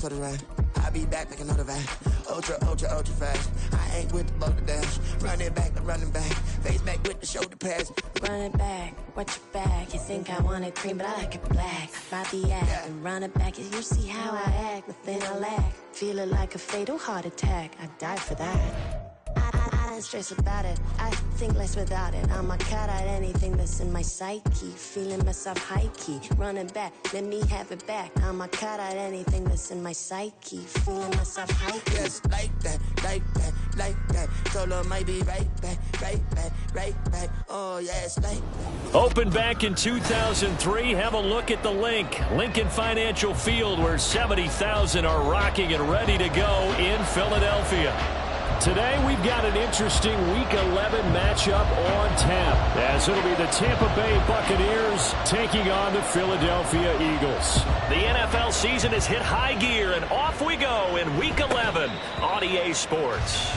for the ride. I'll be back like another van. Ultra, ultra, ultra fast. I ain't with the boulder dash. Running back, I'm running back. Face back with the shoulder pads. Run it back, watch your back. You think I want it cream, but I like it black. Buy the act and run it back. You see how I act, nothing I lack. Feel it like a fatal heart attack. I die for that. I don't stress about it. I think less without it. I'ma cut out anything that's in my psyche. Feeling myself high key. Running back, let me have it back. I'ma cut out anything that's in my psyche. Feeling myself high key. Yes, like that, like that, like that. Solo might be right back, right back, right back. Oh, yes, like that. Opened back in 2003. Have a look at the link. Lincoln Financial Field, where 70,000 are rocking and ready to go in Philadelphia. Today, we've got an interesting Week 11 matchup on tap, as it'll be the Tampa Bay Buccaneers taking on the Philadelphia Eagles. The NFL season has hit high gear, and off we go in Week 11 on EA Sports.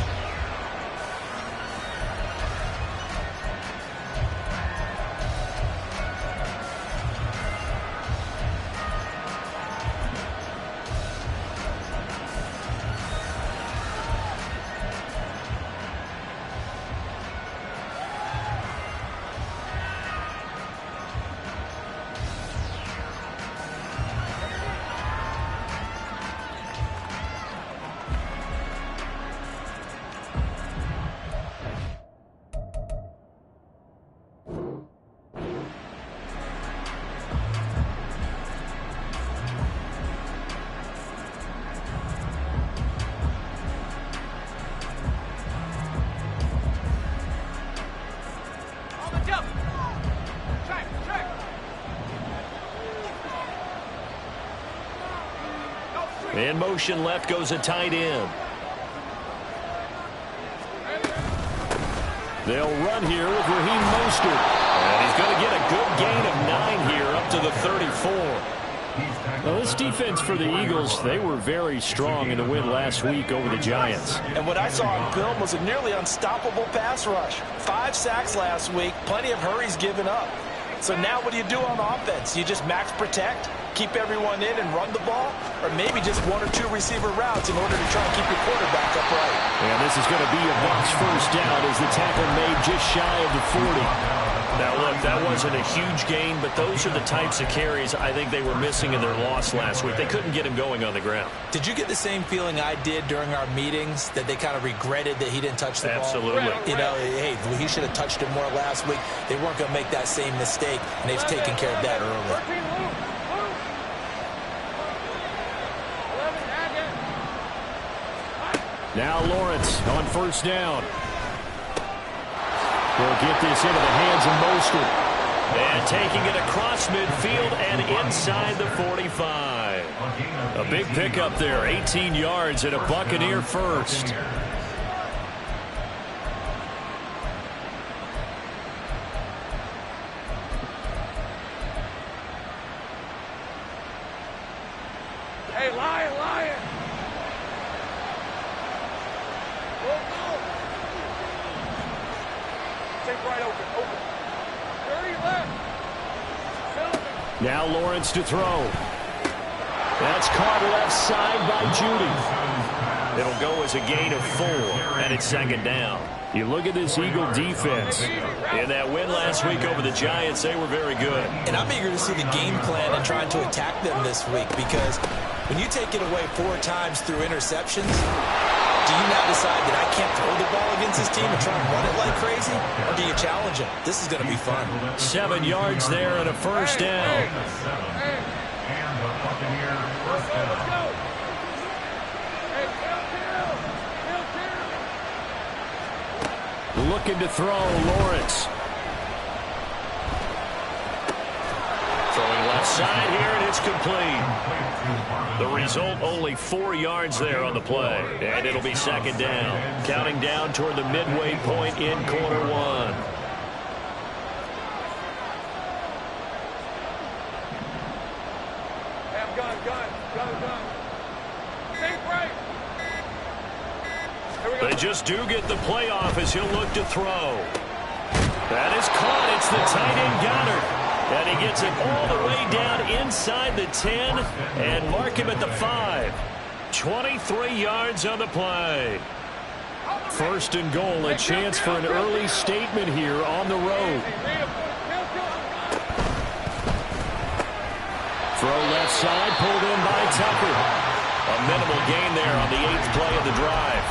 In motion left goes a tight end. They'll run here with Raheem Mostert. And he's going to get a good gain of 9 here up to the 34. Well, this defense for the Eagles, they were very strong in the win last week over the Giants. And what I saw on film was a nearly unstoppable pass rush. 5 sacks last week, plenty of hurries given up. So now what do you do on offense? You just max protect, keep everyone in and run the ball, or maybe just 1 or 2 receiver routes in order to try and keep your quarterback upright. And this is going to be a Bucs first down as the tackle made just shy of the 40. Now, look, that wasn't a huge gain, but those are the types of carries I think they were missing in their loss last week. They couldn't get him going on the ground. Did you get the same feeling I did during our meetings, that they kind of regretted that he didn't touch the ball? Absolutely. You know, hey, he should have touched it more last week. They weren't going to make that same mistake, and they've taken care of that early. Now Lawrence on first down. They'll get this into the hands of Mostert. And taking it across midfield and inside the 45. A big pickup there, 18 yards and a Buccaneer first. Hey, Lion! Take right open. Hurry left. Now Lawrence to throw. That's caught left side by Judy. It'll go as a gain of 4, and it's second down. You look at this Eagle defense. In that win last week over the Giants, they were very good. And I'm eager to see the game plan and trying to attack them this week, because when you take it away 4 times through interceptions, do you now decide that I can't throw the ball against this team and try and run it like crazy? Or do you challenge them? This is going to be fun. 7 yards there and a first down. Looking to throw, Lawrence. Throwing left side here, and it's complete. The result, only 4 yards there on the play. And it'll be second down. Counting down toward the midway point in quarter 1. Gun. Stay right. They just do get the playoff as he'll look to throw. That is caught. It's the tight end Goddard. And he gets it all the way down inside the 10 and mark him at the 5. 23 yards on the play. First and goal, a chance for an early statement here on the road. Throw left side, pulled in by Tucker. A minimal gain there on the 8th play of the drive.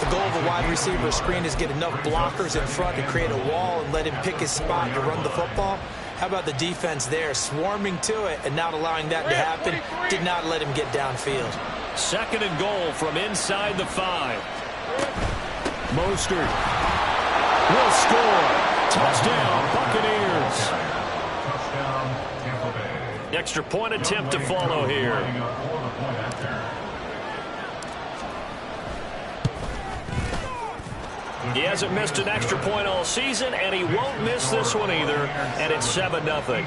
The goal of a wide receiver screen is get enough blockers in front to create a wall and let him pick his spot to run the football. How about the defense there, swarming to it and not allowing that to happen? Did not let him get downfield. Second and goal from inside the 5. Mostert will score. Touchdown, Buccaneers. Extra point attempt to follow here. He hasn't missed an extra point all season, and he won't miss this one either, and it's 7-0.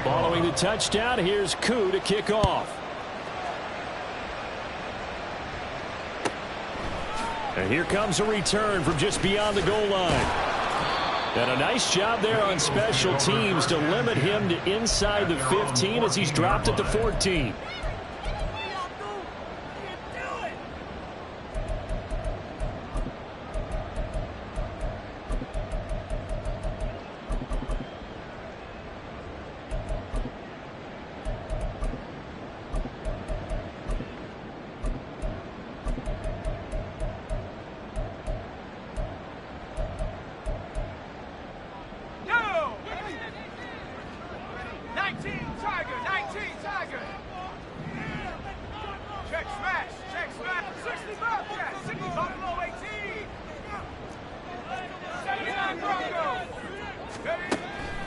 Following the touchdown, here's Koo to kick off. And here comes a return from just beyond the goal line. And a nice job there on special teams to limit him to inside the 15 as he's dropped at the 14.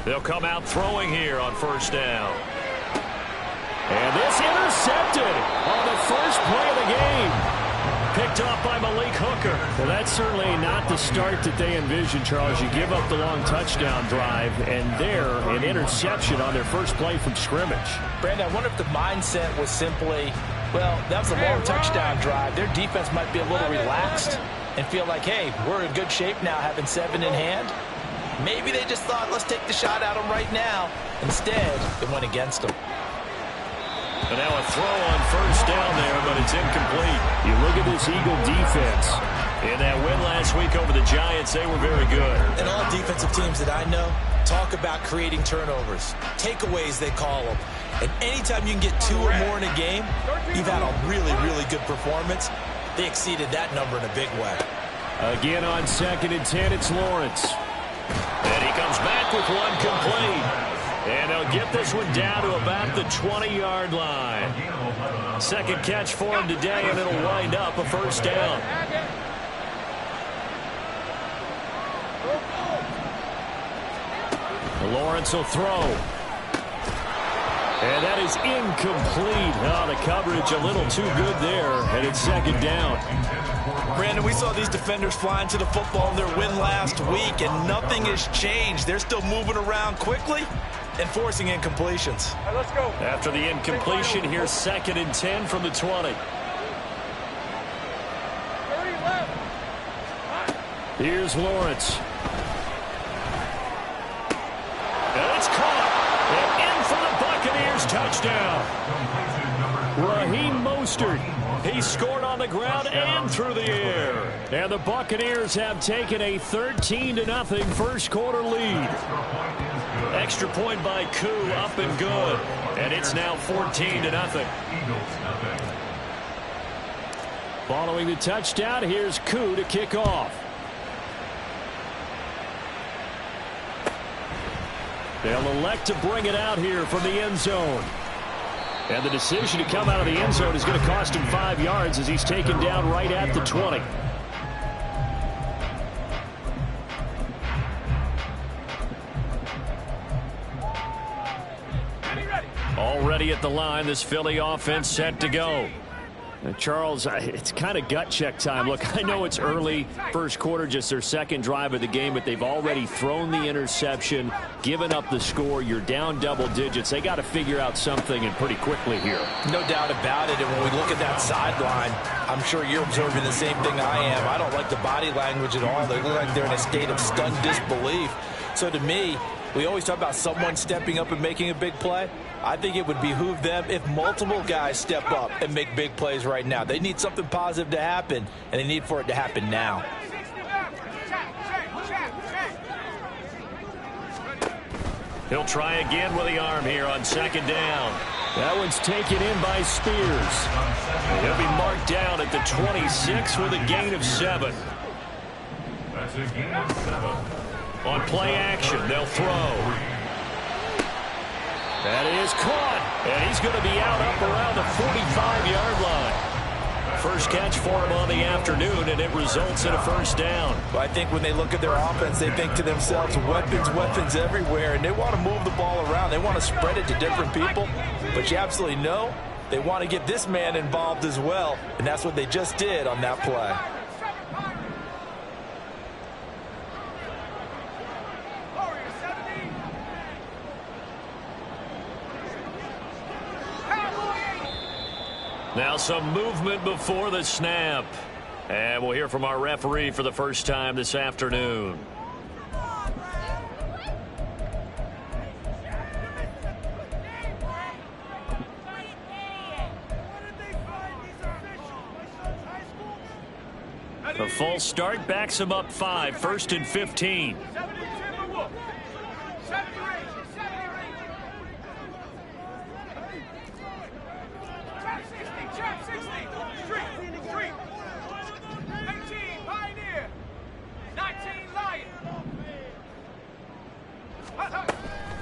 They'll come out throwing here on first down. And this intercepted on the first play of the game. Picked off by Malik Hooker. Well, that's certainly not the start that they envisioned, Charles. You give up the long touchdown drive, and there, an interception on their first play from scrimmage. Brandon, I wonder if the mindset was simply, well, that was a long touchdown drive. Their defense might be a little relaxed and feel like, hey, we're in good shape now having 7 in hand. Maybe they just thought, let's take the shot at them right now. Instead, it went against them. And now a throw on first down there, but it's incomplete. You look at this Eagle defense. In that win last week over the Giants, they were very good. And all defensive teams that I know talk about creating turnovers. Takeaways, they call them. And anytime you can get 2 or more in a game, you've had a really, really good performance. They exceeded that number in a big way. Again on 2nd and 10, it's Lawrence. And he comes back with one complete. And they'll get this one down to about the 20-yard line. Second catch for him today, and it'll wind up a first down. Lawrence will throw. And that is incomplete. Oh, the coverage a little too good there, and it's second down. Brandon, we saw these defenders flying to the football in their win last week, and nothing has changed. They're still moving around quickly and forcing incompletions. All right, let's go. After the incompletion, here's 2nd and 10 from the 20. 30 left. Here's Lawrence. And it's caught. And in for the Buccaneers touchdown. Raheem Mostert. He scored on the ground and through the air. And the Buccaneers have taken a 13-0 first quarter lead. Extra point by Koo, up and good. And it's now 14-0. Following the touchdown, here's Koo to kick off. They'll elect to bring it out here from the end zone. And the decision to come out of the end zone is going to cost him 5 yards as he's taken down right at the 20. Already at the line, this Philly offense set to go. Charles, it's kind of gut check time. Look, I know it's early, first quarter, just their second drive of the game, but they've already thrown the interception, given up the score. You're down double digits. They got to figure out something, and pretty quickly here. No doubt about it, and when we look at that sideline, I'm sure you're observing the same thing I am. I don't like the body language at all. They look like they're in a state of stunned disbelief. So to me, we always talk about someone stepping up and making a big play. I think it would behoove them if multiple guys step up and make big plays right now. They need something positive to happen, and they need for it to happen now. He'll try again with the arm here on second down. That one's taken in by Spears. He'll be marked down at the 26 with a gain of 7. That's a gain of 7. On play action, they'll throw. That is caught, and he's going to be out up around the 45-yard line. First catch for him on the afternoon, and it results in a first down. Well, I think when they look at their offense, they think to themselves, weapons, weapons everywhere, and they want to move the ball around. They want to spread it to different people, but you absolutely know they want to get this man involved as well, and that's what they just did on that play. Now some movement before the snap. And we'll hear from our referee for the first time this afternoon. The false start backs him up 5, 1st and 15.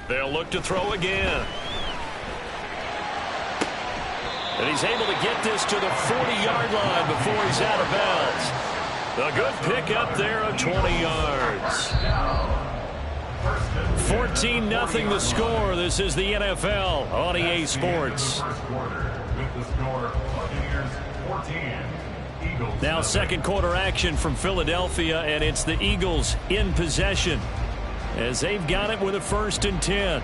They'll look to throw again. And he's able to get this to the 40-yard line before he's out of bounds. A good pickup there of 20 yards. 14-0 the score. This is the NFL on EA Sports. Now second quarter action from Philadelphia, and it's the Eagles in possession as they've got it with a 1st and 10.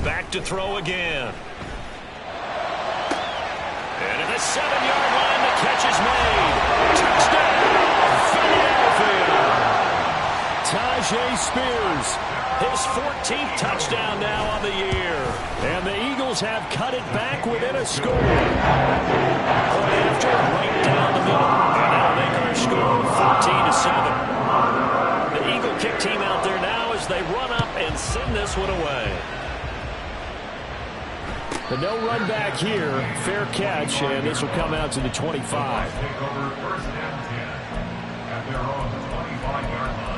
Back to throw again. And at the 7-yard line, the catch is made. Touchdown, Philadelphia. Tajay Spears, his 14th touchdown now on the year. And the Eagles have cut it back within a score. Point after, right down the middle. And that'll make our score 14-7. The Eagle kick team out there now as they run up and send this one away. The no run back here, fair catch, and this will come out to the 25. Take over 1st and 10 at their own 25-yard line.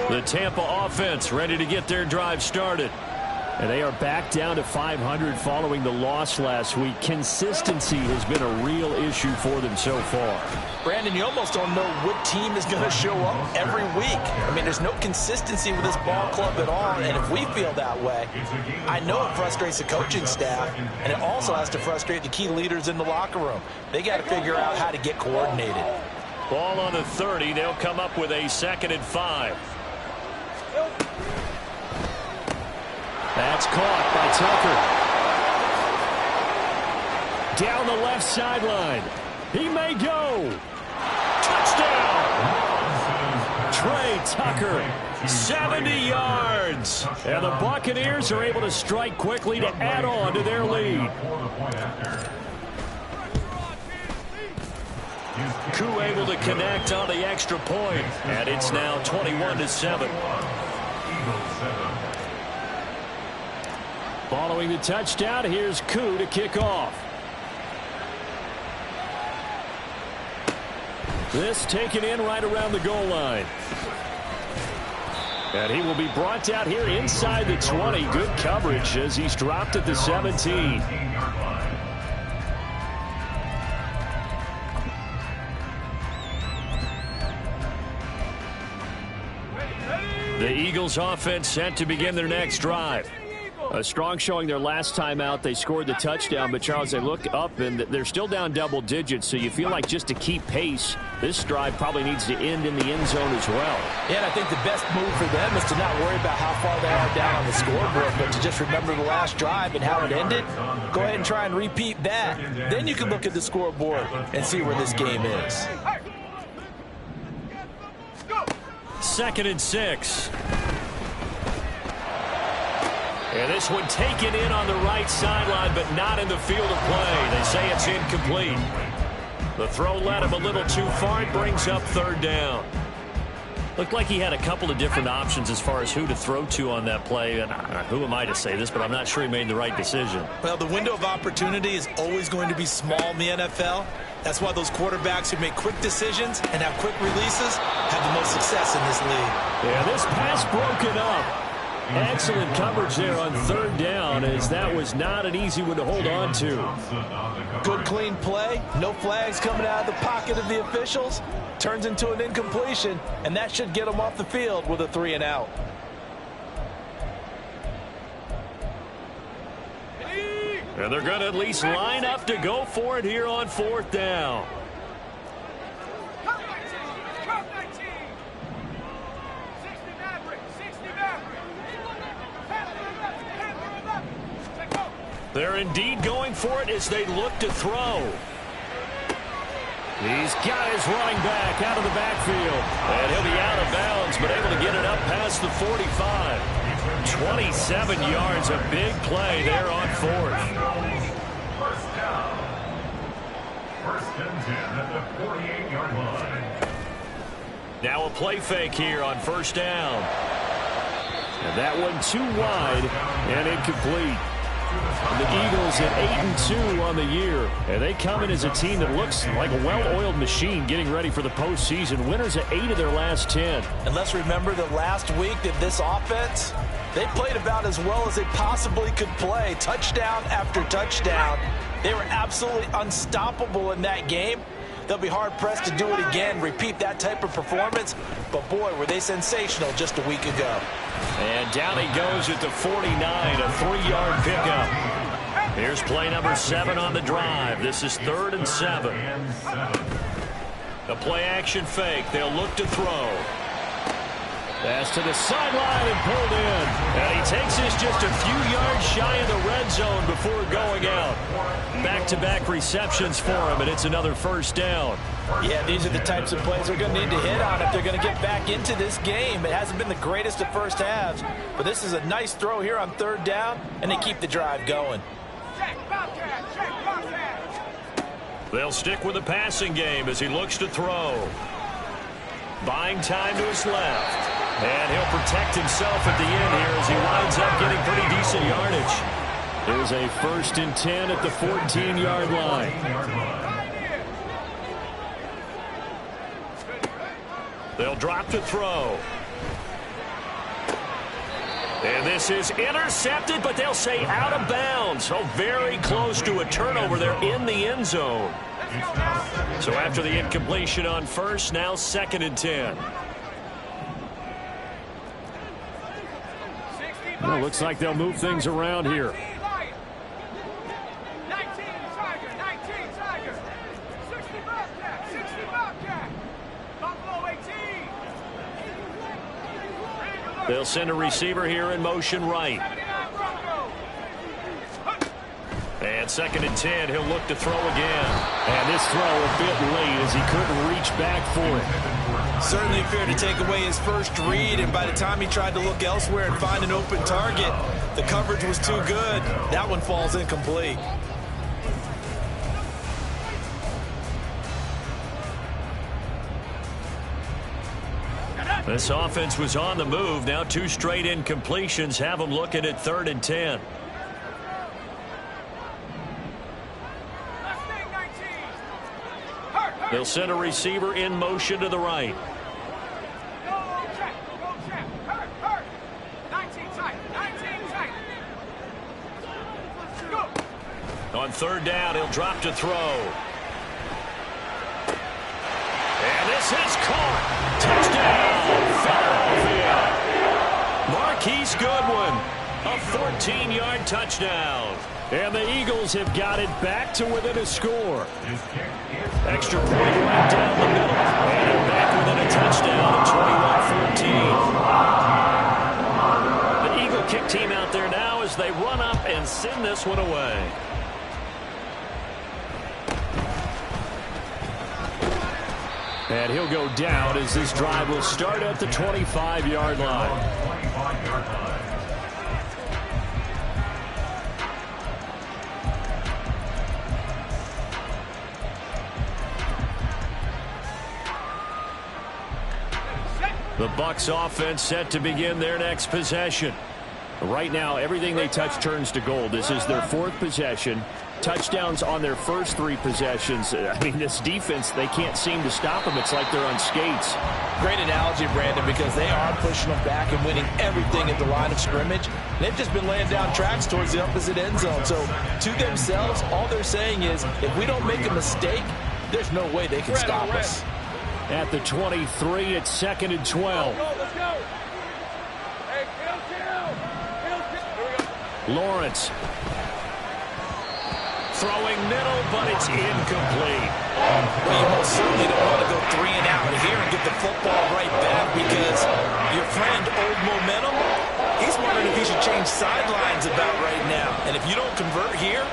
The Tampa offense ready to get their drive started. And they are back down to 500 following the loss last week. Consistency has been a real issue for them so far. Brandon, you almost don't know what team is going to show up every week. I mean, there's no consistency with this ball club at all, and if we feel that way, I know it frustrates the coaching staff, and it also has to frustrate the key leaders in the locker room. They got to figure out how to get coordinated. Ball on the 30. They'll come up with a 2nd and 5. That's caught by Tucker. Down the left sideline. He may go. Touchdown! Trey Tucker, 70 yards. And the Buccaneers are able to strike quickly to add on to their lead. Koo able to connect on the extra point. And it's now 21-7. Following the touchdown, here's Koo to kick off. This taken in right around the goal line. And he will be brought out here inside the 20. Good coverage as he's dropped at the 17. The Eagles offense set to begin their next drive. A strong showing their last time out. They scored the touchdown, but Charles, they look up and they're still down double digits, so you feel like just to keep pace, this drive probably needs to end in the end zone as well. Yeah, and I think the best move for them is to not worry about how far they are down on the scoreboard, but to just remember the last drive and how it ended. Go ahead and try and repeat that. Then you can look at the scoreboard and see where this game is. 2nd and 6. And this one taken in on the right sideline, but not in the field of play. They say it's incomplete. The throw led him a little too far. It brings up 3rd down. Looked like he had a couple of different options as far as who to throw to on that play. And who am I to say this, but I'm not sure he made the right decision. Well, the window of opportunity is always going to be small in the NFL. That's why those quarterbacks who make quick decisions and have quick releases have the most success in this league. Yeah, this pass broken up. Excellent coverage there on 3rd down, as that was not an easy one to hold on to. Good, clean play. No flags coming out of the pocket of the officials. Turns into an incompletion, and that should get them off the field with a 3 and out. And they're going to at least line up to go for it here on 4th down. They're indeed going for it as they look to throw. He's got his running back out of the backfield. And he'll be out of bounds, but able to get it up past the 45. 27 yards, a big play there on 4th. First down. 1st and 10 at the 48-yard line. Now a play fake here on 1st down. And that one too wide and incomplete. The Eagles at 8-2 on the year, and they come in as a team that looks like a well-oiled machine getting ready for the postseason. Winners at 8 of their last 10. And let's remember that last week that this offense, they played about as well as they possibly could play. Touchdown after touchdown. They were absolutely unstoppable in that game. They'll be hard-pressed to do it again, repeat that type of performance. But, boy, were they sensational just a week ago. And down he goes at the 49, a 3-yard pickup. Here's play number 7 on the drive. This is 3rd and 7. A play-action fake. They'll look to throw. Pass to the sideline and pulled in. And he takes this just a few yards shy of the red zone before going out. Back-to-back receptions for him, and it's another 1st down. Yeah, these are the types of plays they're going to need to hit on if they're going to get back into this game. It hasn't been the greatest of first halves, but this is a nice throw here on 3rd down, and they keep the drive going. They'll stick with the passing game as he looks to throw. Buying time to his left. And he'll protect himself at the end here as he winds up getting pretty decent yardage. There's a 1st and 10 at the 14-yard line. They'll drop to throw. And this is intercepted, but they'll say out of bounds. So very close to a turnover there in the end zone. So after the incompletion on 1st, now 2nd and 10. Well, looks like they'll move things around here. They'll send a receiver here in motion right. And 2nd and 10, he'll look to throw again. And this throw a bit late as he couldn't reach back for it. Certainly fair to take away his first read, and by the time he tried to look elsewhere and find an open target, the coverage was too good. That one falls incomplete. This offense was on the move. Now 2 straight incompletions have them looking at 3rd and 10. They'll send a receiver in motion to the right. On 3rd down, he'll drop to throw. And this is caught. Touchdown, Philadelphia. 14-yard touchdown. And the Eagles have got it back to within a score. Extra point right down the middle. And they're back within a touchdown at 21-14. The Eagle kick team out there now as they run up and send this one away. And he'll go down as this drive will start at the 25-yard line. The Bucs offense set to begin their next possession. Right now, everything they touch turns to gold. This is their fourth possession. Touchdowns on their first three possessions. I mean, this defense, they can't seem to stop them. It's like they're on skates. Great analogy, Brandon, because they are pushing them back and winning everything at the line of scrimmage. They've just been laying down tracks towards the opposite end zone. So, to themselves, all they're saying is, if we don't make a mistake, there's no way they can stop us. At the 23, it's 2nd and 12. Let's go. Hey, kill. Lawrence. Throwing middle, but it's incomplete. Well, you most certainly don't want to go 3 and out here and get the football right back because your friend, Old Momentum, he's wondering if he should change sidelines about right now. And if you don't convert here,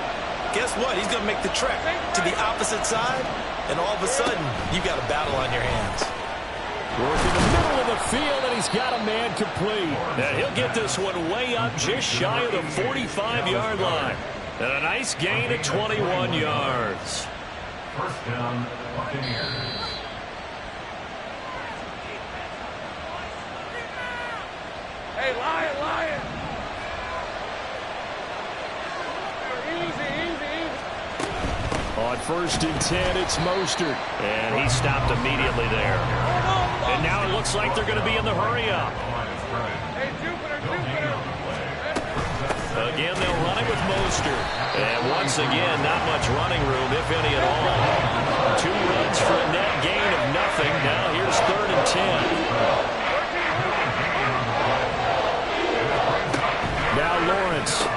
guess what? He's going to make the trek to the opposite side, and all of a sudden, you've got a battle on your hands. Working the middle of the field, and he's got a man complete. And he'll get this one way up just shy of the 45-yard line. And a nice gain of 21 yards. First down, Buccaneers. Hey, Lion. Easy. On 1st and 10, it's Mostert. And he stopped immediately there. And now it looks like they're going to be in the hurry-up. Hey, Jupiter. Again, they'll run it with Mostert. And once again, not much running room, if any at all. 2 runs for a net gain of nothing. Now here's 3rd and 10. Now Lawrence.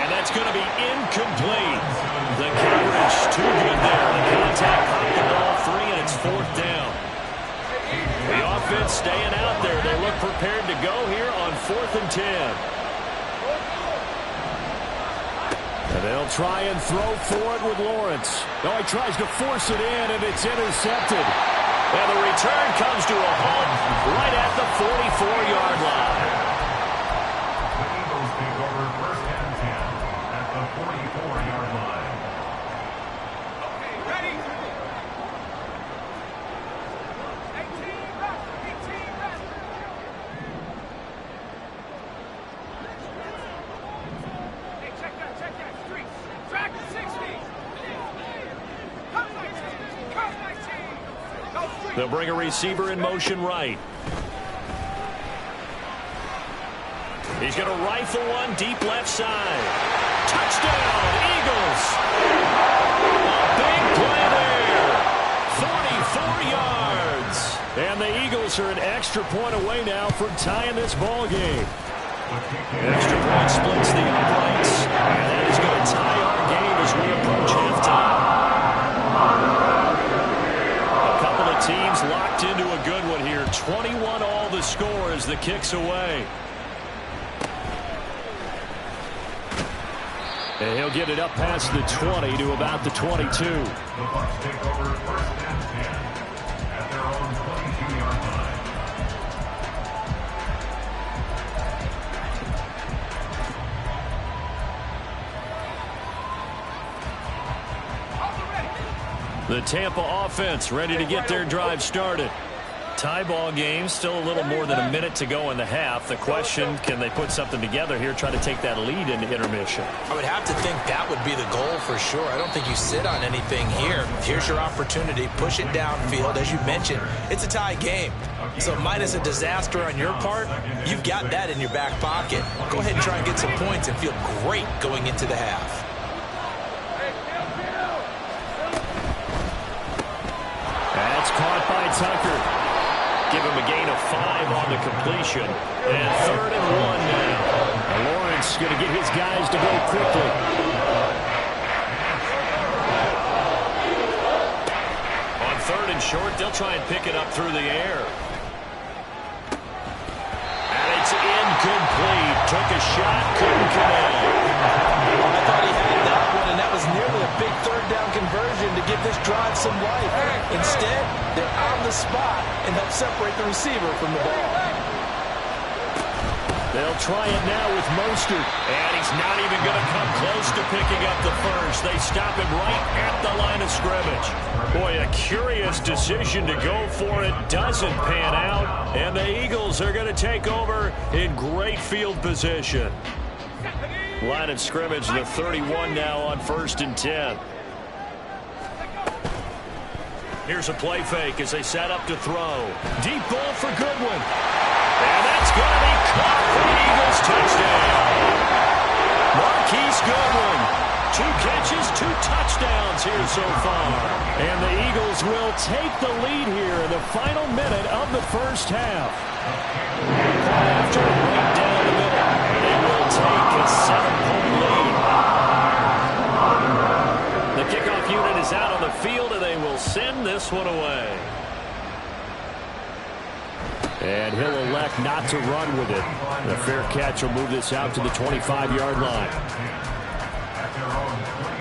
And that's going to be incomplete. The coverage too good there. The contact popped the ball free, and it's 4th down. The offense staying out there. They look prepared to go here on 4th and 10. And they'll try and throw for it with Lawrence. No, he tries to force it in, and it's intercepted. And the return comes to a halt right at the 44-yard line. The Eagles take over 1st and 10 at the 44-yard line. Okay, ready. 18 rest. Hey, check that. Street. Track 60. Come my team. Go Street. They'll bring a receiver in motion right. He's going to rifle one deep left side. Touchdown, Eagles. A big play there. 44 yards. And the Eagles are an extra point away now from tying this ball game. Extra point splits the uprights. And that is going to tie our game as we approach halftime. A couple of teams locked into a good one here. 21 all the score as the kick's away. And he'll get it up past the 20 to about the 22. The Bucs take over 1st and 10 at their own 22-yard line. The Tampa offense ready to get their drive started. Tie ball game, still a little more than a minute to go in the half. The question, can they put something together here, try to take that lead into intermission? I would have to think that would be the goal for sure. I don't think you sit on anything here. Here's your opportunity. Push it downfield. As you mentioned, it's a tie game. So minus a disaster on your part, you've got that in your back pocket. Go ahead and try and get some points and feel great going into the half. That's caught by Tucker. Give him a gain of 5 on the completion. And 3rd and 1 now. And Lawrence going to get his guys to go quickly. On 3rd and short, they'll try and pick it up through the air. And it's incomplete. Took a shot, couldn't connect. I thought he had that one, and that was nearly a big 3rd down conversion to give this drive some life. Instead, they're on the spot and help separate the receiver from the ball. They'll try it now with Mostert. And he's not even going to come close to picking up the first. They stop him right at the line of scrimmage. Boy, a curious decision to go for it. Doesn't pan out. And the Eagles are going to take over in great field position. Line of scrimmage, the 31 now on 1st and 10. Here's a play fake as they set up to throw. Deep ball for Goodwin. And that's going to be caught for the Eagles. Touchdown. Marquise Goodwin. 2 catches, 2 touchdowns here so far. And the Eagles will take the lead here in the final minute of the first half. After right down the middle, they will take a 7-point lead. The kickoff unit is out on the field, and they will send this one away. And he'll elect not to run with it. The fair catch will move this out to the 25-yard line. At their own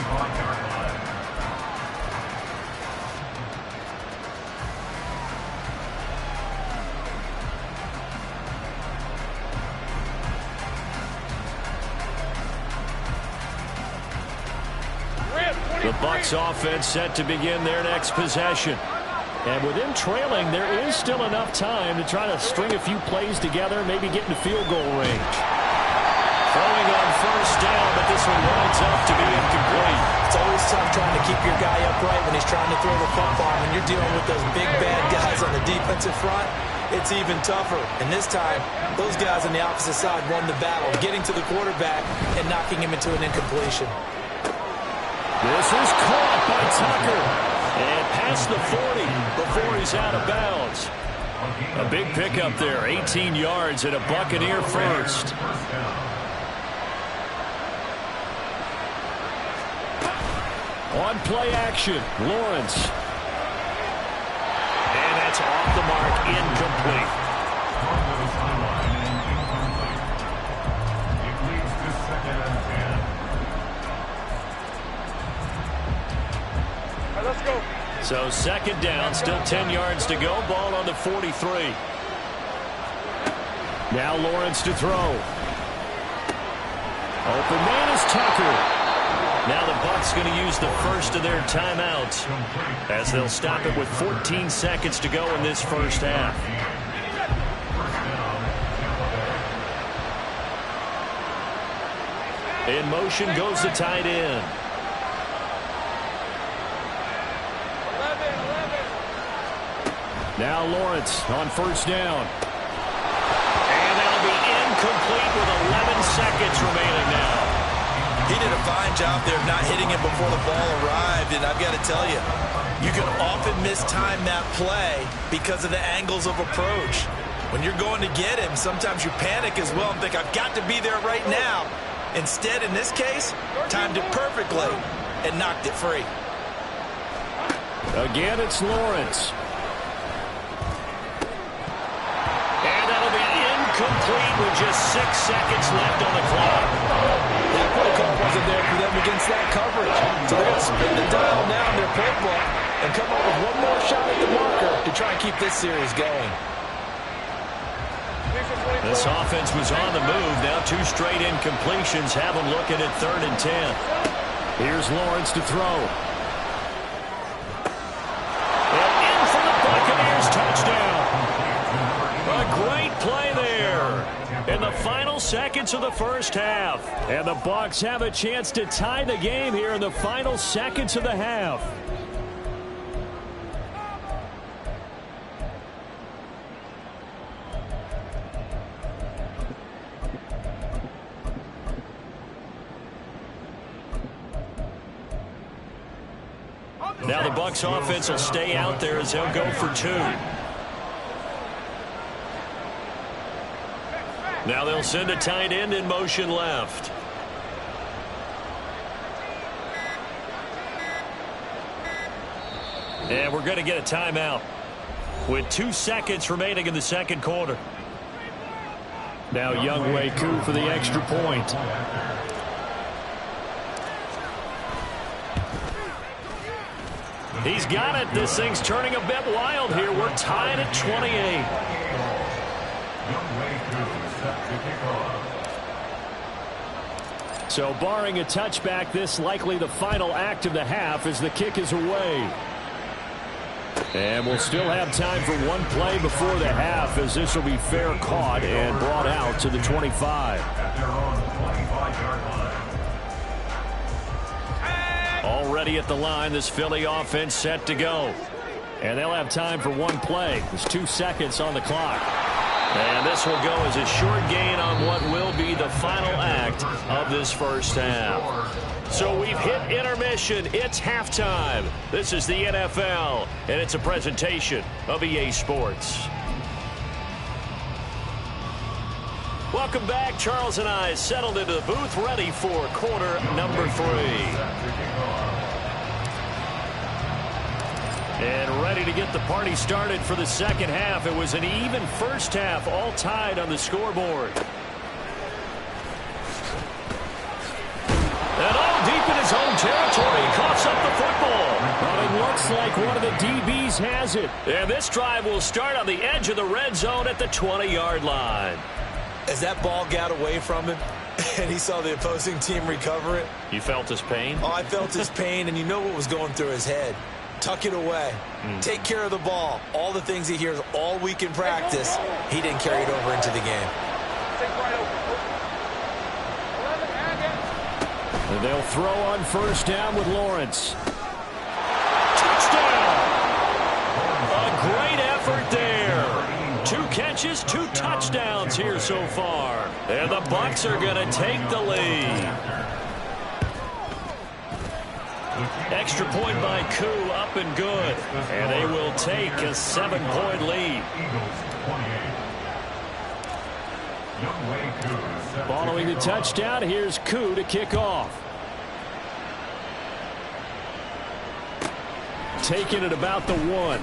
25-yard line. The Bucs offense set to begin their next possession. And with them trailing, there is still enough time to try to string a few plays together, maybe get into field goal range. Throwing on 1st down, but this one winds up to be incomplete. It's always tough trying to keep your guy upright when he's trying to throw the football. When you're dealing with those big, bad guys on the defensive front, it's even tougher. And this time, those guys on the opposite side won the battle, getting to the quarterback and knocking him into an incompletion. This is caught by Tucker. And past the 40 before he's out of bounds. A big pickup there, 18 yards and a Buccaneer first. On play action, Lawrence. And that's off the mark, incomplete. It leads to 2nd and 10. Let's go. So 2nd down, still 10 yards to go. Ball on the 43. Now Lawrence to throw. Open man is Tucker. Now the Bucs going to use the first of their timeouts as they'll stop it with 14 seconds to go in this first half. In motion goes the tight end. Now Lawrence on 1st down. And that'll be incomplete with 11 seconds remaining now. He did a fine job there of not hitting it before the ball arrived, and I've got to tell you, you can often mistime that play because of the angles of approach. When you're going to get him, sometimes you panic as well and think, I've got to be there right now. Instead, in this case, timed it perfectly and knocked it free. Again, it's Lawrence. And that'll be incomplete with just 6 seconds left on the clock. That play call wasn't there for them against that coverage. So they're going to spin the dial now in their playbook and come up with one more shot at the marker to try and keep this series going. This offense was on the move. Now 2 straight incompletions have them looking at 3rd and 10. Here's Lawrence to throw. And in for the Buccaneers touchdown. A great play there in the final seconds of the first half. And the Bucs have a chance to tie the game here in the final seconds of the half. Now the Bucs offense will stay out there as they'll go for 2. Now they'll send a tight end in motion left. And we're going to get a timeout with 2 seconds remaining in the second quarter. Now Younghoe Koo for the extra point. He's got it. This thing's turning a bit wild here. We're tied at 28. So barring a touchback, this likely the final act of the half as the kick is away. And we'll still have time for one play before the half as this will be fair caught and brought out to the 25. Already at the line, this Philly offense set to go. And they'll have time for one play. There's 2 seconds on the clock. And this will go as a short gain on what will be the final act of this first half. So we've hit intermission. It's halftime. This is the NFL, and it's a presentation of EA Sports. Welcome back. Charles and I settled into the booth, ready for quarter number 3. And ready to get the party started for the second half. It was an even first half, all tied on the scoreboard. And all deep in his own territory, coughs up the football. Well, it looks like one of the DBs has it. And this drive will start on the edge of the red zone at the 20-yard line. As that ball got away from him, and he saw the opposing team recover it. You felt his pain? Oh, I felt his pain, and you know what was going through his head. Tuck it away. Take care of the ball. All the things he hears all week in practice, he didn't carry it over into the game. And they'll throw on first down with Lawrence. Touchdown! A great effort there. 2 catches, 2 touchdowns here so far. And the Bucs are going to take the lead. Extra point by Koo, up and good. And they will take a 7-point lead. Following the touchdown, here's Koo to kick off. Taking it about the 1.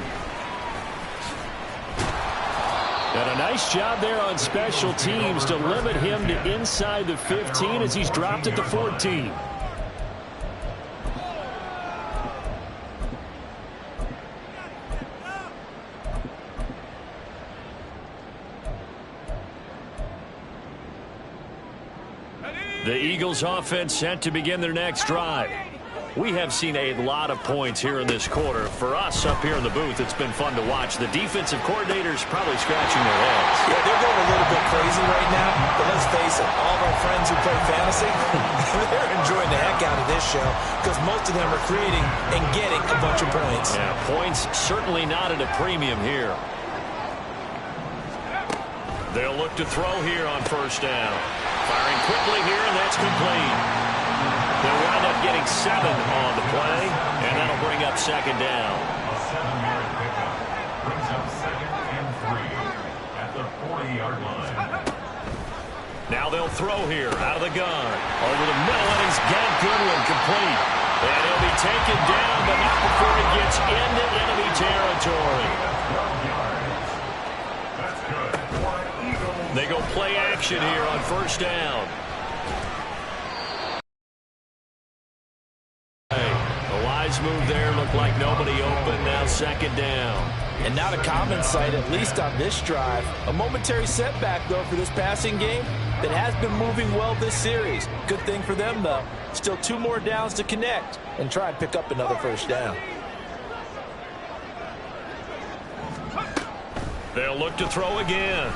And a nice job there on special teams to limit him to inside the 15 as he's dropped at the 14. The Eagles offense set to begin their next drive. We have seen a lot of points here in this quarter. For us up here in the booth, it's been fun to watch. The defensive coordinators probably scratching their heads. Yeah, they're going a little bit crazy right now, but let's face it, all of our friends who play fantasy, they're enjoying the heck out of this show because most of them are creating and getting a bunch of points. Yeah, points certainly not at a premium here. They'll look to throw here on first down. Firing quickly here, and that's complete. They'll wind up getting 7 on the play, and that'll bring up second down. A 7-yard pickup brings up 2nd and 3 at the 40-yard line. Now they'll throw here out of the gun. Over the middle, and he's got Goodwin complete. And he'll be taken down, but not before he gets into enemy territory. That's good for Eagles. They go play action here on first down. A wise move there. Looked like nobody open. Now second down. And not a common sight, at least on this drive. A momentary setback, though, for this passing game that has been moving well this series. Good thing for them, though. Still 2 more downs to connect and try and pick up another first down. They'll look to throw again.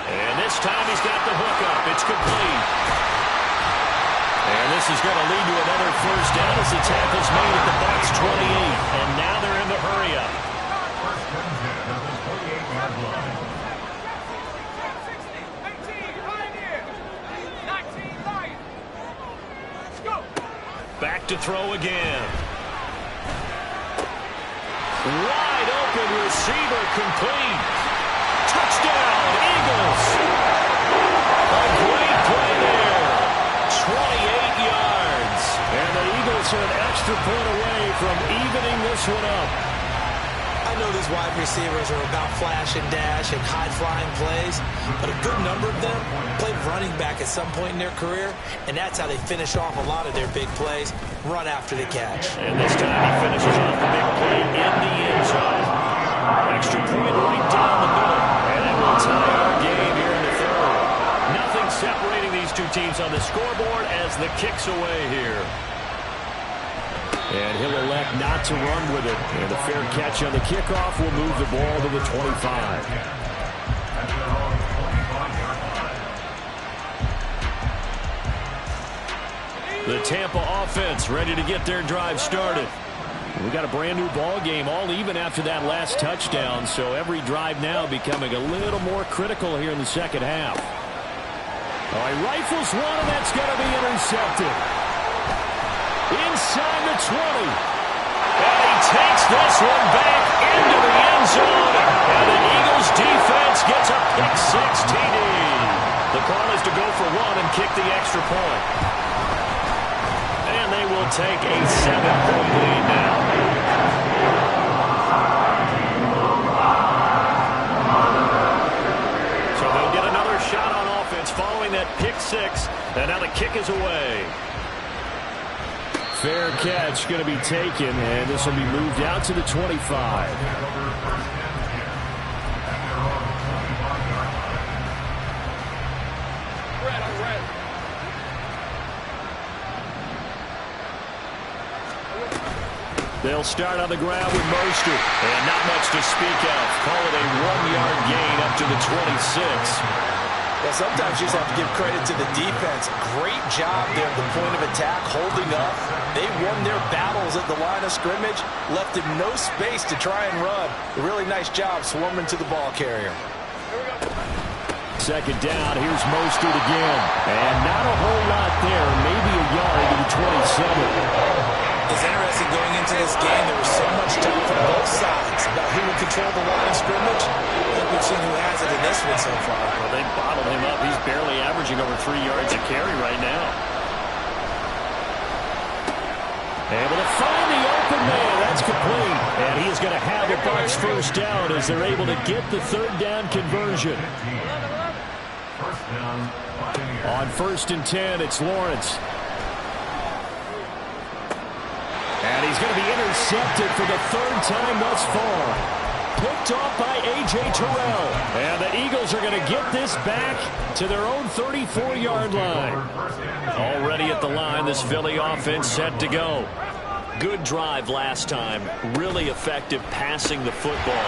And this time he's got the hook up. It's complete. And this is going to lead to another first down as the tackle's made at the Bucs 28. And now they're in the hurry up. First and 10 at the 28-yard line. 19, let's go. Back to throw again. Wide open receiver complete. Touchdown, Eagles. A great play there. 28 yards. And the Eagles are an extra point away from evening this one up. I know these wide receivers are about flash and dash and high-flying plays, but a good number of them played running back at some point in their career, and that's how they finish off a lot of their big plays, run after the catch. And this time he finishes off the big play in the end zone. Extra point right down the middle, and it will tie our game here in the third. Nothing separating these two teams on the scoreboard as the kick's away here. And he'll elect not to run with it. And a fair catch on the kickoff will move the ball to the 25. The Tampa offense ready to get their drive started. We got a brand new ball game, all even after that last touchdown. So every drive now becoming a little more critical here in the second half. All right, rifles one, and that's going to be intercepted. Inside the 20. And he takes this one back into the end zone. And the Eagles defense gets a pick-6 TD. The call is to go for one and kick the extra point. And they will take a 7-point lead now. So they'll get another shot on offense following that pick-6. And now the kick is away. Fair catch going to be taken, and this will be moved out to the 25. They'll start on the ground with Mostert, and not much to speak of. Call it a 1-yard gain up to the 26. Well, sometimes you just have to give credit to the defense. Great job there at the point of attack, holding up. They won their battles at the line of scrimmage, left him no space to try and run. A really nice job swarming to the ball carrier. Second down, here's Mostert again. And not a whole lot there, maybe a yard to the 27. It's interesting going into this game. There was so much talk from both sides about who would control the line of scrimmage. I think we've seen who has it in this one so far. Well, they bottled him up. He's barely averaging over 3 yards a carry right now. Able to find the open man. That's complete. And he is going to have a Bucs first down as they're able to get the third down conversion. On 1st and 10, it's Lawrence. And he's going to be intercepted for the third time thus far. Picked off by A.J. Terrell. And the Eagles are going to get this back to their own 34-yard line. Already at the line, this Philly offense set to go. Good drive last time. Really effective passing the football.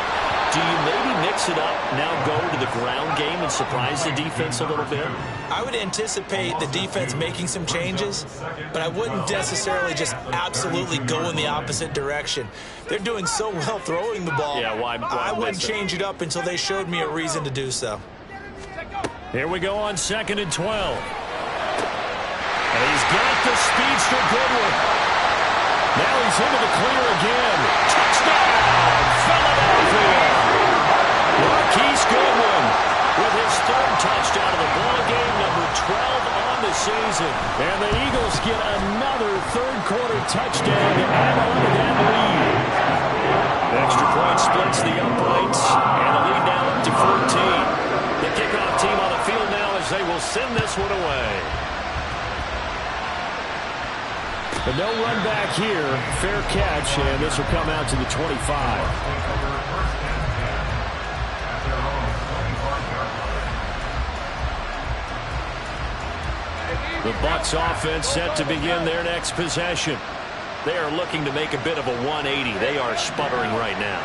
Do you maybe mix it up, now go to the ground game and surprise the defense a little bit? I would anticipate the defense making some changes, but I wouldn't necessarily just absolutely go in the opposite direction. They're doing so well throwing the ball. Yeah, why I wouldn't change it up until they showed me a reason to do so. Here we go on 2nd and 12. And he's got the speedster Goodwin. Now he's into the clear again. Touchdown, Philadelphia! Marquise Goodwin with his third touchdown of the ball game, number 12 on the season. And the Eagles get another third-quarter touchdown to add on to that lead. The extra point splits the uprights, and the lead now up to 14. The kickoff team on the field now as they will send this one away. But no run back here. Fair catch, and this will come out to the 25. The Bucs offense set to begin their next possession. They are looking to make a bit of a 180. They are sputtering right now.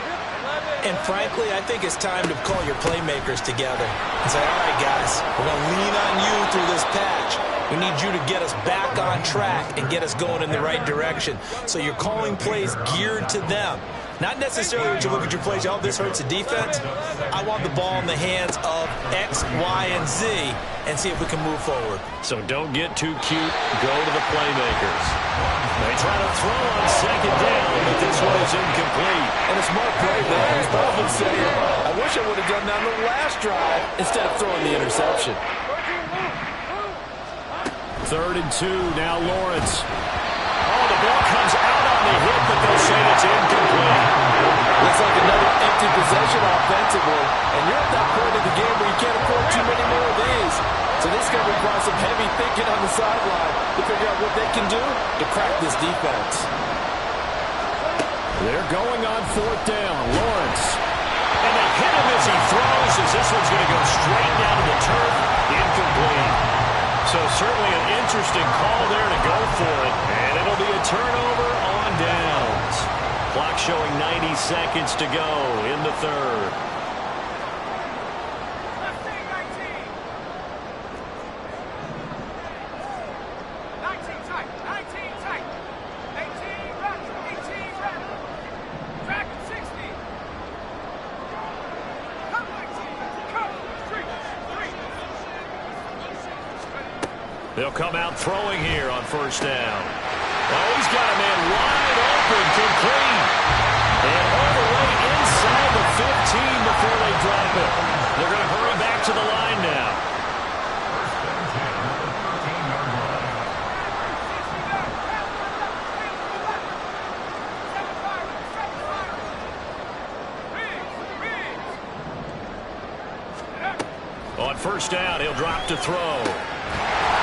And frankly, I think it's time to call your playmakers together and say, all right, guys, we're going to lean on you through this patch. We need you to get us back on track and get us going in the right direction. So you're calling plays geared to them. Not necessarily when you look at your plays, oh, this hurts the defense. I want the ball in the hands of X, Y, and Z and see if we can move forward. So don't get too cute. Go to the playmakers. They try to throw on 2nd down, but this one is incomplete. And a smart play there. He's probably saying, I want wish I would have done that on the last drive instead of throwing the interception. 3rd and 2, now Lawrence. Oh, the ball comes out on the hit, but they'll say it's incomplete. Looks like another empty possession offensively, and you're at that point of the game where you can't afford too many more of these. So this is going to require some heavy thinking on the sideline to figure out what they can do to crack this defense. They're going on 4th down. Lawrence. And they hit him as he throws, as this one's going to go straight down to the turf. Incomplete. So certainly an interesting call there to go for it. And it'll be a turnover on downs. Clock showing 90 seconds to go in the 3rd. They'll come out throwing here on 1st down. Oh, he's got a man wide open, complete. And all the way inside the 15 before they drop it. They're going to hurry back to the line now. On 1st down, he'll drop to throw.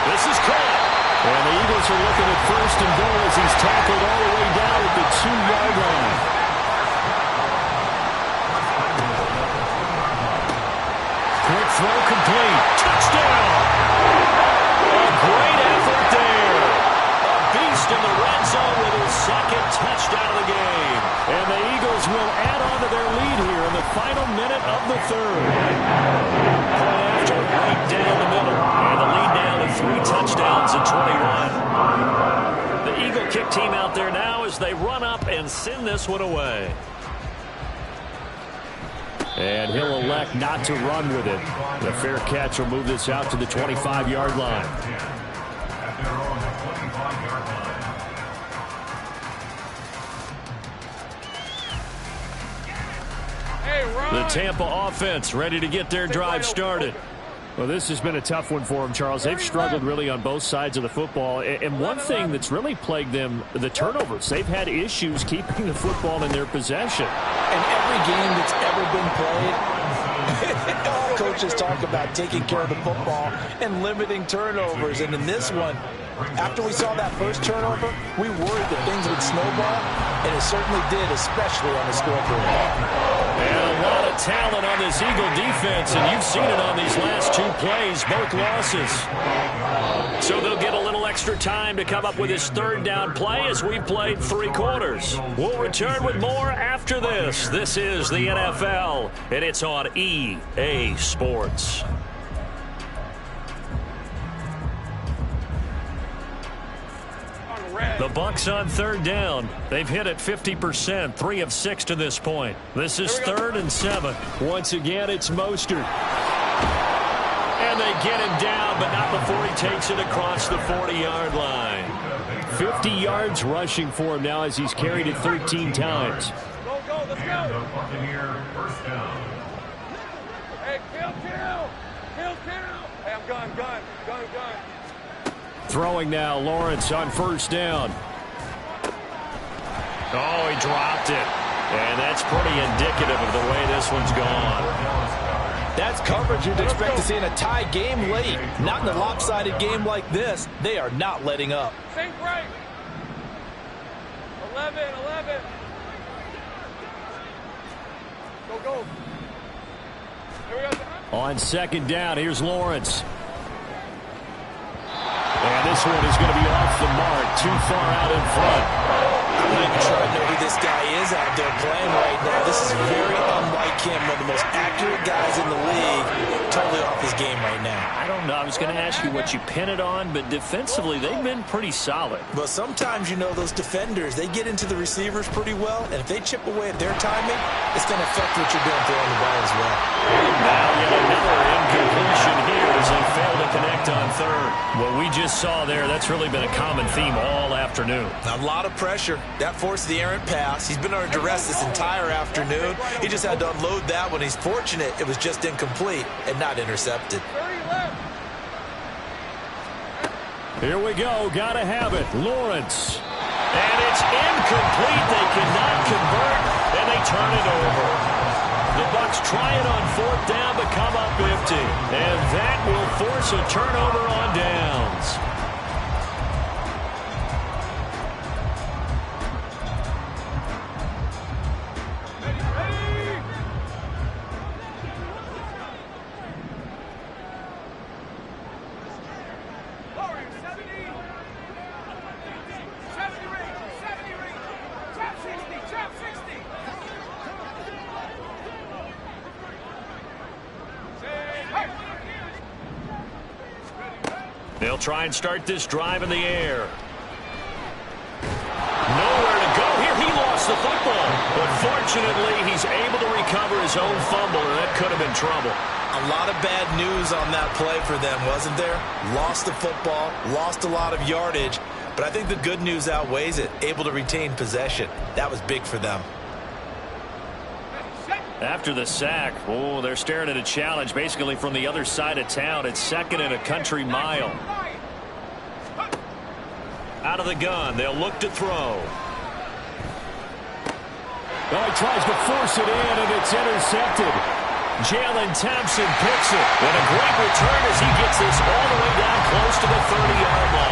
This is caught. And the Eagles are looking at 1st and goal as he's tackled all the way down at the 2-yard line. Quick throw complete. Touchdown. A great effort there. A beast in the red zone with his 2nd touchdown of the game. And the Eagles will add on to their lead here in the final minute of the 3rd. Point after, right down the middle. And the lead down to 3 touchdowns at 21. The Eagle kick team out there now as they run up and send this one away. And he'll elect not to run with it. The fair catch will move this out to the 25-yard line. The Tampa offense ready to get their drive started. Well, this has been a tough one for them, Charles. They've struggled really on both sides of the football. And one thing that's really plagued them, the turnovers. They've had issues keeping the football in their possession. And every game that's ever been played, all coaches talk about taking care of the football and limiting turnovers. And in this one, after we saw that first turnover, we worried that things would snowball, and it certainly did, especially on the scoreboard. And a lot of talent on this Eagle defense, and you've seen it on these last 2 plays, both losses. So they'll get a little extra time to come up with his 3rd down play as we've played 3 quarters. We'll return with more after this. This is the NFL, and it's on EA Sports. The Bucs on 3rd down. They've hit it 50%, 3 of 6 to this point. This is 3rd and 7. Once again, it's Mostert. And they get him down, but not before he takes it across the 40-yard line. 50 yards rushing for him now as he's carried it 13 times. Go, let's go. And the Buccaneer 1st down. Hey, kill. Hey, I'm gun. Throwing now, Lawrence on 1st down. Oh, he dropped it. And that's pretty indicative of the way this one's gone. That's coverage you'd expect to see in a tie game late. Not in a lopsided game like this. They are not letting up. Sink right. 11. Go. Here we go. On 2nd down, here's Lawrence. And this one is going to be off the mark, too far out in front. I'm not even sure I know who this guy is out there playing right now. This is very unlike him, one of the most accurate guys in the league. totally off his game right now? I don't know. I was going to ask you what you pin it on, but defensively, they've been pretty solid. But sometimes, you know, those defenders, they get into the receivers pretty well, and if they chip away at their timing, it's going to affect what you're doing throwing the ball as well. Now yet another incompletion here as they fail to connect on third. What we just saw there, that's really been a common theme all afternoon. A lot of pressure. That forced the errant pass. He's been under duress this entire afternoon. He just had to unload that one. He's fortunate it was just incomplete and not intercepted. Here we go. Got to have it. Lawrence. And it's incomplete. They cannot convert, and they turn it over. The Bucs try it on fourth down, but come up empty. And that will force a turnover on downs. They'll try and start this drive in the air. Nowhere to go here. He lost the football. But fortunately, he's able to recover his own fumble, and that could have been trouble. A lot of bad news on that play for them, wasn't there? Lost the football, lost a lot of yardage, but I think the good news outweighs it. Able to retain possession. That was big for them. After the sack, oh, they're staring at a challenge basically from the other side of town. It's second and a country mile. Out of the gun, they'll look to throw. Well, he tries to force it in, and it's intercepted. Jalen Thompson picks it. And a great return as he gets this all the way down close to the 30-yard line.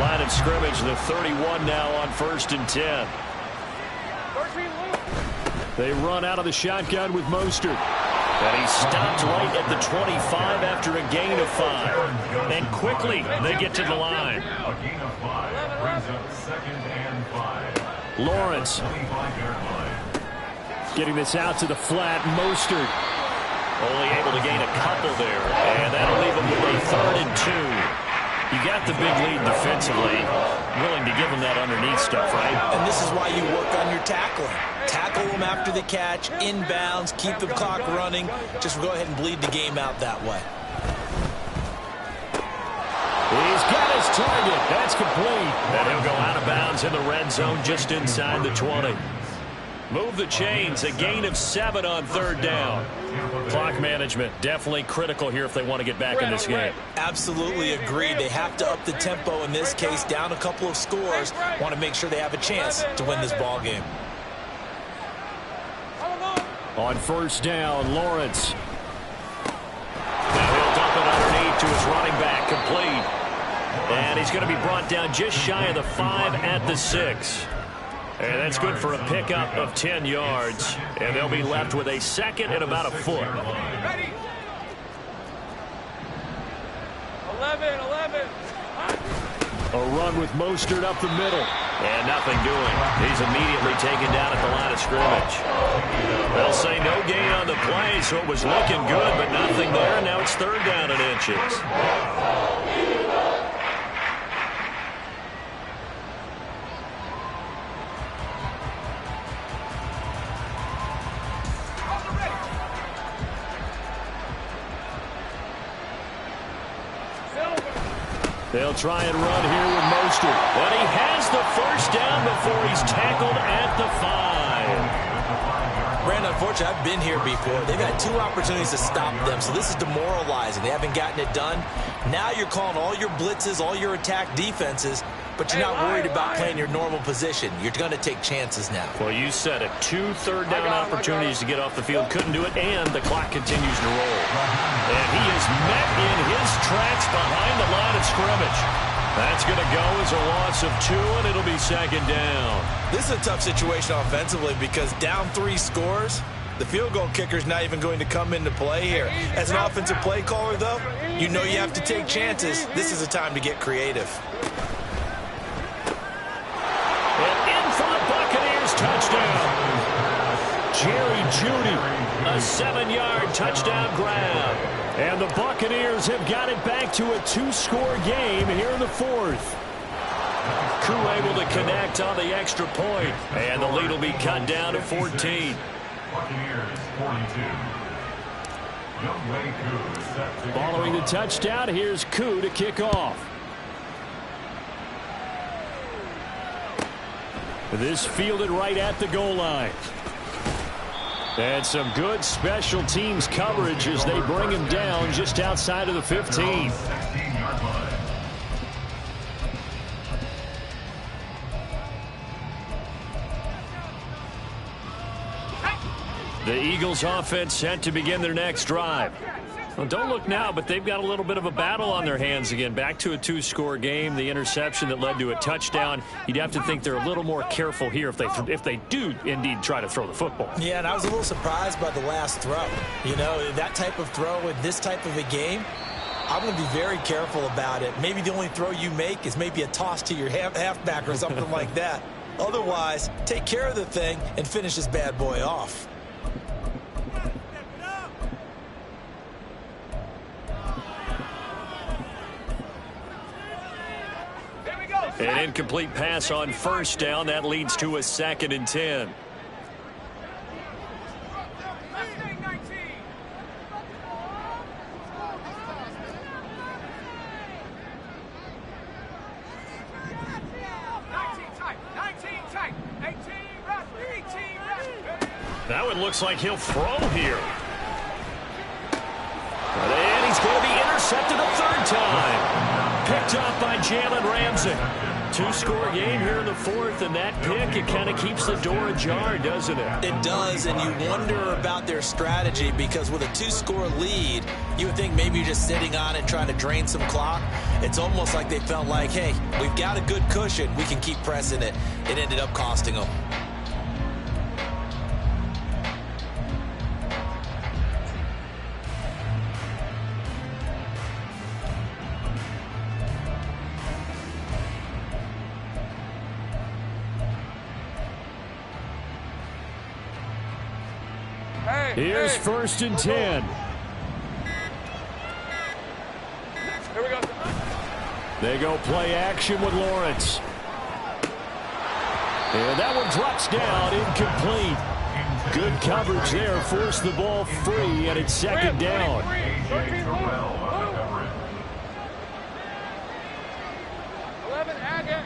Line of scrimmage, the 31 now on 1st and 10. They run out of the shotgun with Mostert. And he stopped right at the 25 after a gain of 5. And quickly, they get to the line. A gain of 5 brings up 2nd and 5. Lawrence getting this out to the flat. Mostert only able to gain a couple there. And that'll leave him with a 3rd and 2. You got the big lead defensively. Willing to give them that underneath stuff, right? And this is why you work on your tackling. Tackle them after the catch, inbounds, keep the clock running. Just go ahead and bleed the game out that way. He's got his target. That's complete. And he'll go out of bounds in the red zone just inside the 20. Move the chains. A gain of 7 on 3rd down. Clock management definitely critical here if they want to get back in this game. Absolutely agree. They have to up the tempo in this case, down a couple of scores. Want to make sure they have a chance to win this ball game. On 1st down, Lawrence. Now he'll dump it underneath to his running back, complete. And he's going to be brought down just shy of the 5 at the 6. And that's good for a pickup of 10 yards. And they'll be left with a 2nd and about a foot. 11. A run with Mostert up the middle. And nothing doing. He's immediately taken down at the line of scrimmage. They'll say no gain on the play, so it was looking good, but nothing there. Now it's 3rd down and inches. They'll try and run here with Mostert. But he has the 1st down before he's tackled at the 5. Brandon, unfortunately, I've been here before. They've had 2 opportunities to stop them, so this is demoralizing. They haven't gotten it done. Now you're calling all your blitzes, all your attack defenses, but you're not worried about playing your normal position. You're going to take chances now. Well, you said it. 2 3rd down opportunities to get off the field. Couldn't do it, and the clock continues to roll. And he is met in his tracks behind the line of scrimmage. That's going to go as a loss of 2, and it'll be 2nd down. This is a tough situation offensively because down 3 scores, the field goal kicker's not even going to come into play here. As an offensive play caller, though, you know you have to take chances. This is a time to get creative. Jerry Jeudy. A 7-yard touchdown grab. And the Buccaneers have got it back to a 2-score game here in the fourth. Koo able to connect on the extra point, and the lead will be cut down to 14. Buccaneers 42. Following the touchdown, here's Koo to kick off. This fielded right at the goal line. And some good special teams coverage as they bring him down just outside of the 15. The Eagles offense set to begin their next drive. Well, don't look now, but they've got a little bit of a battle on their hands again. Back to a 2-score game. The interception that led to a touchdown. You'd have to think they're a little more careful here if they do indeed try to throw the football. Yeah, and I was a little surprised by the last throw. You know, that type of throw in this type of a game, I'm going to be very careful about it. Maybe the only throw you make is maybe a toss to your halfback or something like that. Otherwise, take care of the thing and finish this bad boy off. An incomplete pass on first down. That leads to a 2nd and 10. That one looks like he'll throw here. And he's going to be intercepted a 3rd time. Picked off by Jalen Ramsey. 2-score game here in the 4th, and that pick, it kind of keeps the door ajar, doesn't it? It does, and you wonder about their strategy because with a 2-score lead, you would think maybe you're just sitting on it trying to drain some clock. It's almost like they felt like, hey, we've got a good cushion. We can keep pressing it. It ended up costing them. Here's 1st and 10. Here we go. They go play action with Lawrence. And that one drops down, incomplete. Good coverage there, forced the ball free, and it's 2nd down. 11, Agate.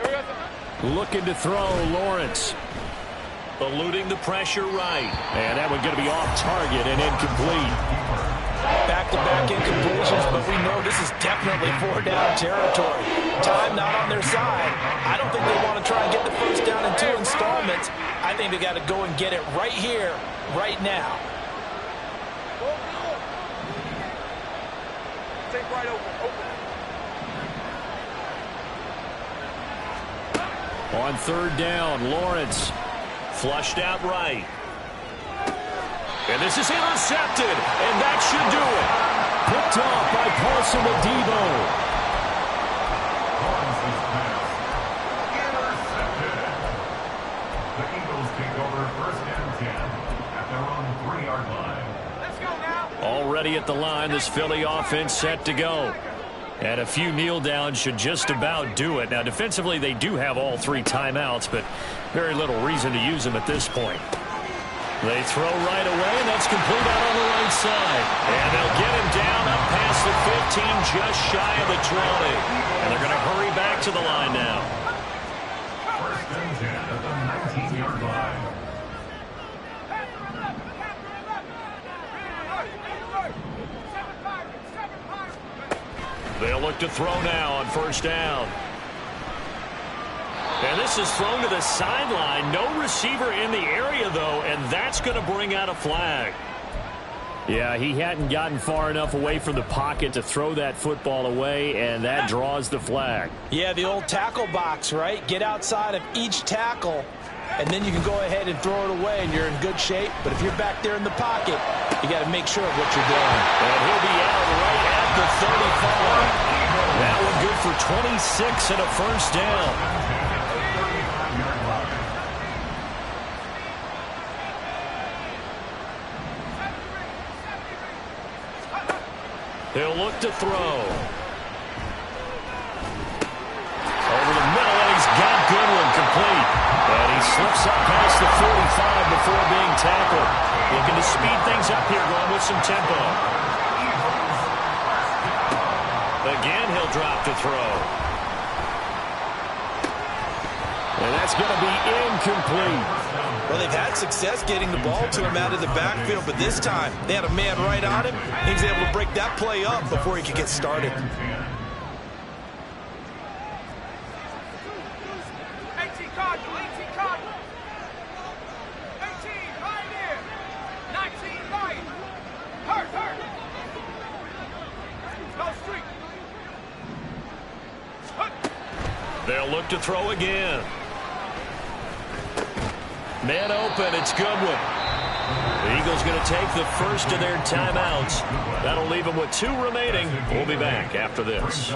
Here we go. Looking to throw, Lawrence. Eluding the pressure right. And that one going to be off target and incomplete. Back-to-back incompletions, but we know this is definitely 4-down territory. Time not on their side. I don't think they want to try and get the first down in 2 installments. I think they got to go and get it right here, right now. Take right open. On 3rd down, Lawrence flushed out right. And this is intercepted, and that should do it. Picked off by Paulson Adebo. The Eagles take over 1st and 10 at their own 3-yard line. Let's go now. Already at the line, this Philly offense set to go. And a few kneel downs should just about do it. Now, defensively, they do have all 3 timeouts, but very little reason to use them at this point. They throw right away, and that's complete out on the right side. And they'll get him down up past the 15, just shy of the 20. And they're going to hurry back to the line now. 1st and 10 at the 19-yard line. They'll look to throw now on 1st down. And this is thrown to the sideline. No receiver in the area, though, and that's going to bring out a flag. Yeah, he hadn't gotten far enough away from the pocket to throw that football away, and that draws the flag. Yeah, the old tackle box, right? Get outside of each tackle, and then you can go ahead and throw it away, and you're in good shape. But if you're back there in the pocket, you got to make sure of what you're doing. And he'll be out right at the 35. That one good for 26 and a 1st down. He'll look to throw. Over the middle, and he's got Goodwin complete. And he slips up past the 45 before being tackled. Looking to speed things up here, going with some tempo. Again, he'll drop to throw. And that's going to be incomplete. Well, they've had success getting the ball to him out of the backfield, but this time they had a man right on him. He was able to break that play up before he could get started. 18 Cardinal, 18 Cardinal. 18, Pioneer. 19, Lion. Hurt. Go street. They'll look to throw again. Man open, it's Goodwin. The Eagles going to take the first of their timeouts. That'll leave them with 2 remaining. We'll be back after this.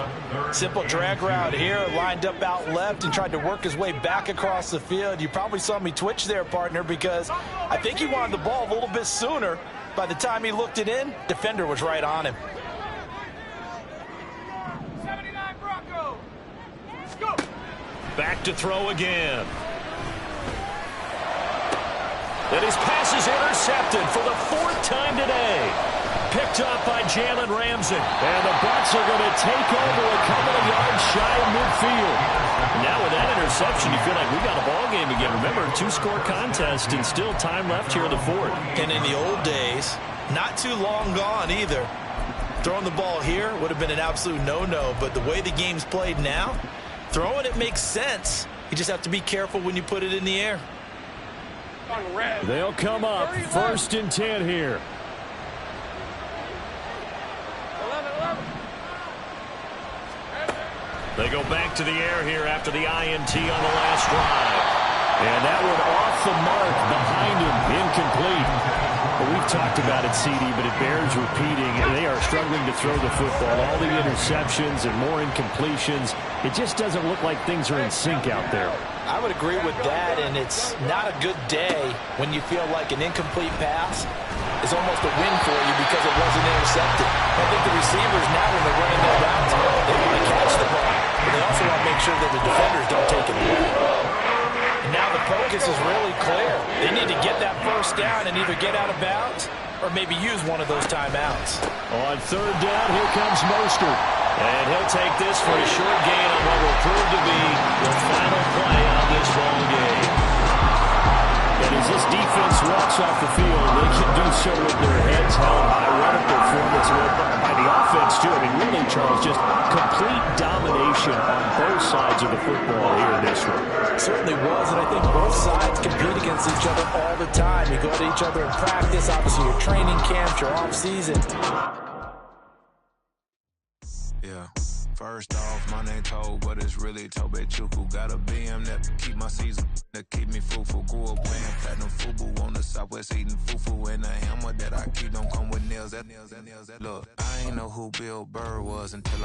Simple drag route here, lined up out left and tried to work his way back across the field. You probably saw me twitch there, partner, because I think he wanted the ball a little bit sooner. By the time he looked it in, defender was right on him. 79 Bronco. Let's go. Back to throw again. And his pass is intercepted for the 4th time today. Picked up by Jalen Ramsey. And the Bucs are going to take over a couple of yards shy of midfield. Now with that interception, you feel like we got a ball game again. Remember, 2-score contest and still time left here in the 4th. And in the old days, not too long gone either. Throwing the ball here would have been an absolute no-no, but the way the game's played now, throwing it makes sense. You just have to be careful when you put it in the air. They'll come up 1st and 10 here. 11. They go back to the air here after the INT on the last drive. And that one off the mark behind him, incomplete. Well, we've talked about it, CD, but it bears repeating. They are struggling to throw the football. All the interceptions and more incompletions. It just doesn't look like things are in sync out there. I would agree with that, and it's not a good day when you feel like an incomplete pass is almost a win for you because it wasn't intercepted. I think the receivers now, when they're running their routes, they want to catch the ball, but they also want to make sure that the defenders don't take it away. And now the focus is really clear. They need to get that first down and either get out of bounds or maybe use one of those timeouts. On 3rd down, here comes Mostert. And he'll take this for a short gain on what will prove to be the final play on this ball game. And as this defense walks off the field, they can do so with their heads held high. What a performance by the offense, too. I mean, really, Charles, just complete domination on both sides of the football here in this one. It certainly was, and I think both sides compete against each other all the time. You go to each other in practice, obviously your training camps, your off-season. Yeah, first off, my name Toad, but it's really Tobe Chuku. Got a BM that keep my season, that keep me fruitful. Grew up playing platinum fubu on the southwest eating fufu. And the hammer that I keep don't come with nails. Look, I ain't know who Bill Burr was until I